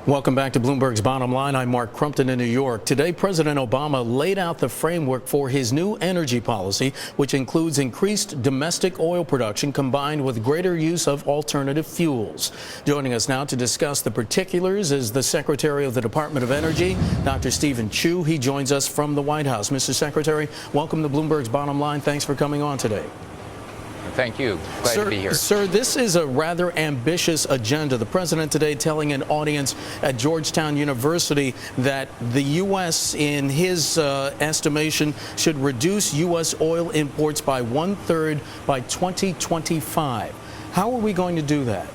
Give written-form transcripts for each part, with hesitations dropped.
Welcome back to Bloomberg's Bottom Line. I'm Mark Crumpton in New York. Today, President Obama laid out the framework for his new energy policy, which includes increased domestic oil production combined with greater use of alternative fuels. Joining us now to discuss the particulars is the Secretary of the Department of Energy, Dr. Steven Chu. He joins us from the White House. Mr. Secretary, welcome to Bloomberg's Bottom Line. Thanks for coming on today. Thank you. Glad to be here. Sir, this is a rather ambitious agenda. The president today telling an audience at Georgetown University that the U.S., in his estimation, should reduce U.S. oil imports by 1/3 by 2025. How are we going to do that?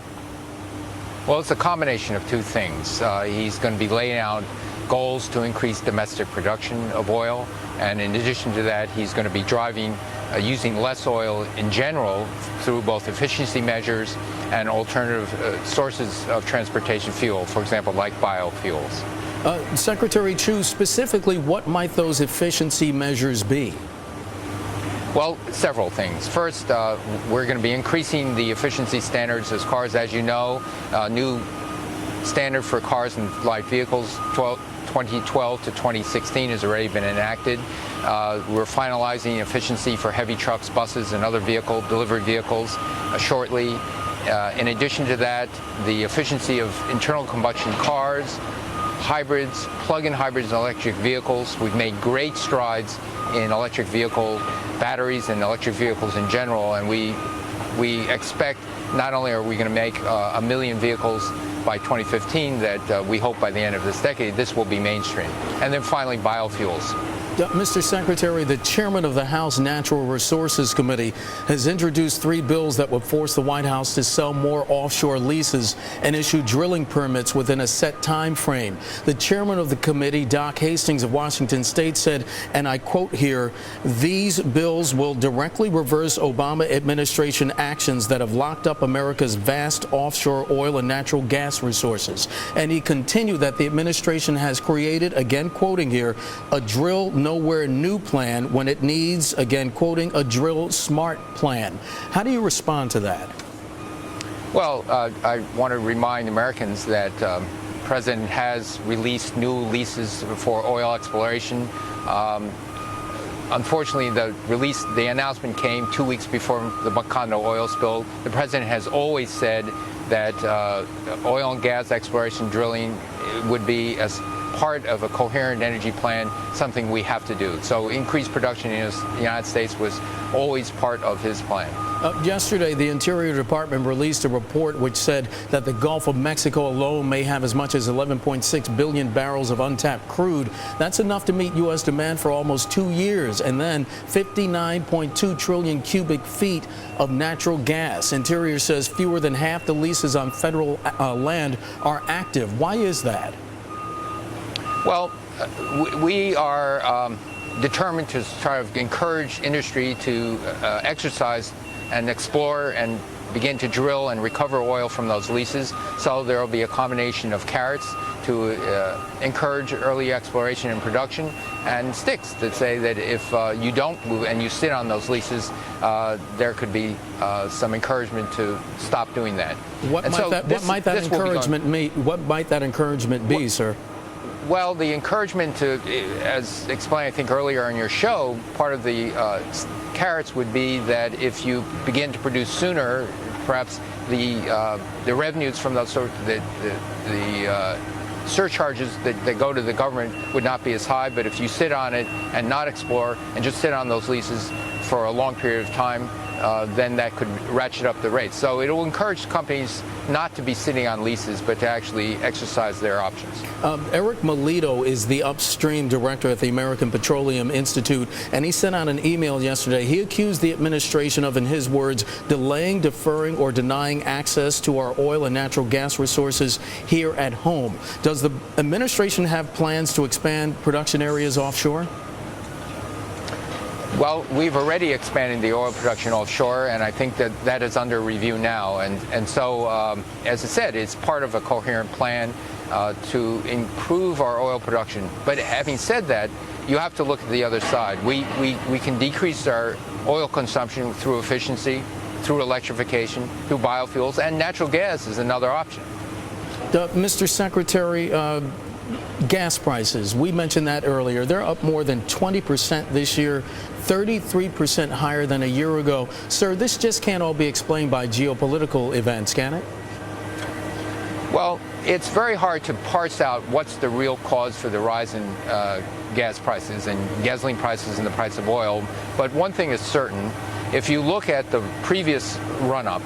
Well, it's a combination of two things. He's going to be laying out goals to increase domestic production of oil, and in addition to that, he's going to be driving using less oil in general through both efficiency measures and alternative sources of transportation fuel, for example, like biofuels. Secretary Chu, specifically, what might those efficiency measures be? Well, several things. First, we're going to be increasing the efficiency standards as cars. As you know, new standard for cars and light vehicles 2012 to 2016 has already been enacted. We're finalizing efficiency for heavy trucks, buses, and other delivery vehicles shortly. In addition to that, the efficiency of internal combustion cars, hybrids, plug-in hybrids, and electric vehicles. We've made great strides in electric vehicle batteries and electric vehicles in general, and we expect not only are we going to make 1 million vehicles by 2015 that we hope by the end of this decade, this will be mainstream. And then finally, biofuels. Mr. Secretary, the chairman of the House Natural Resources Committee has introduced 3 bills that would force the White House to sell more offshore leases and issue drilling permits within a set time frame. The chairman of the committee, Doc Hastings of Washington State, said, and I quote here, "These bills will directly reverse Obama administration actions that have locked up America's vast offshore oil and natural gas resources." And he continued that the administration has created, again quoting here, a drill nowhere new plan when it needs, again quoting, a drill smart plan. How do you respond to that? Well, I want to remind Americans that the President has released new leases for oil exploration. Unfortunately, the announcement came 2 weeks before the Macondo oil spill. The President has always said that oil and gas exploration drilling would be as part of a coherent energy plan, something we have to do. So increased production in the United States was always part of his plan. Yesterday, the Interior Department released a report which said that the Gulf of Mexico alone may have as much as 11.6 billion barrels of untapped crude. That's enough to meet U.S. demand for almost 2 years, and then 59.2 trillion cubic feet of natural gas. Interior says fewer than half the leases on federal land are active. Why is that? Well, we are determined to try to encourage industry to exercise and explore and begin to drill and recover oil from those leases. So there will be a combination of carrots to encourage early exploration and production, and sticks that say that if you don't move and you sit on those leases, there could be some encouragement to stop doing that. What might that encouragement be, sir? Well, the encouragement to, as explained, I think, earlier in your show, part of the carrots would be that if you begin to produce sooner, perhaps the revenues from those the surcharges that go to the government would not be as high. But if you sit on it and not explore and just sit on those leases for a long period of time, then that could ratchet up the rates. So it will encourage companies not to be sitting on leases, but to actually exercise their options. Eric Melito is the upstream director at the American Petroleum Institute, and he sent out an email yesterday. He accused the administration of, in his words, delaying, deferring, or denying access to our oil and natural gas resources here at home. Does the administration have plans to expand production areas offshore? Well, we've already expanded the oil production offshore, and I think that is under review now. And so, as I said, it's part of a coherent plan to improve our oil production. But having said that, you have to look at the other side. We can decrease our oil consumption through efficiency, through electrification, through biofuels, and natural gas is another option. Mr. Secretary, gas prices, we mentioned that earlier. They're up more than 20% this year, 33% higher than a year ago. Sir, this just can't all be explained by geopolitical events, can it? Well, it's very hard to parse out what's the real cause for the rise in gas prices and gasoline prices and the price of oil. But one thing is certain. If you look at the previous run-up,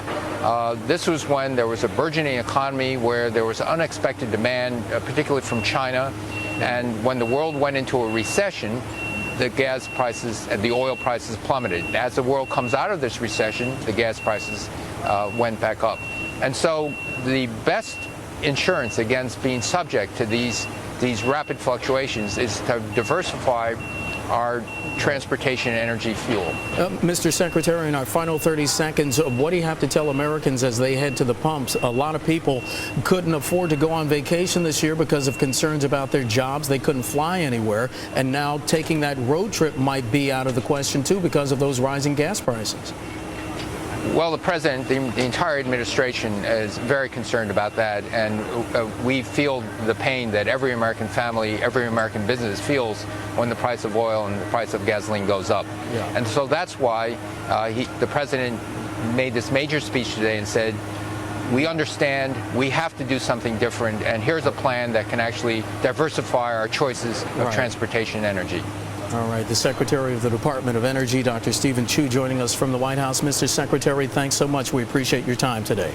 this was when there was a burgeoning economy where there was unexpected demand, particularly from China. And when the world went into a recession, the gas prices and the oil prices plummeted. As the world comes out of this recession, the gas prices went back up. And so the best insurance against being subject to these rapid fluctuations is to diversify our transportation and energy fuel. Mr. Secretary, in our final 30 seconds, what do you have to tell Americans as they head to the pumps? A lot of people couldn't afford to go on vacation this year because of concerns about their jobs. They couldn't fly anywhere. And now taking that road trip might be out of the question, too, because of those rising gas prices. Well, the president, the entire administration is very concerned about that, and we feel the pain that every American family, every American business feels when the price of oil and the price of gasoline goes up. Yeah. And so that's why the president made this major speech today and said, we understand we have to do something different, and here's a plan that can actually diversify our choices of transportation and energy. All right, the Secretary of the Department of Energy, Dr. Steven Chu, joining us from the White House. Mr. Secretary, thanks so much. We appreciate your time today.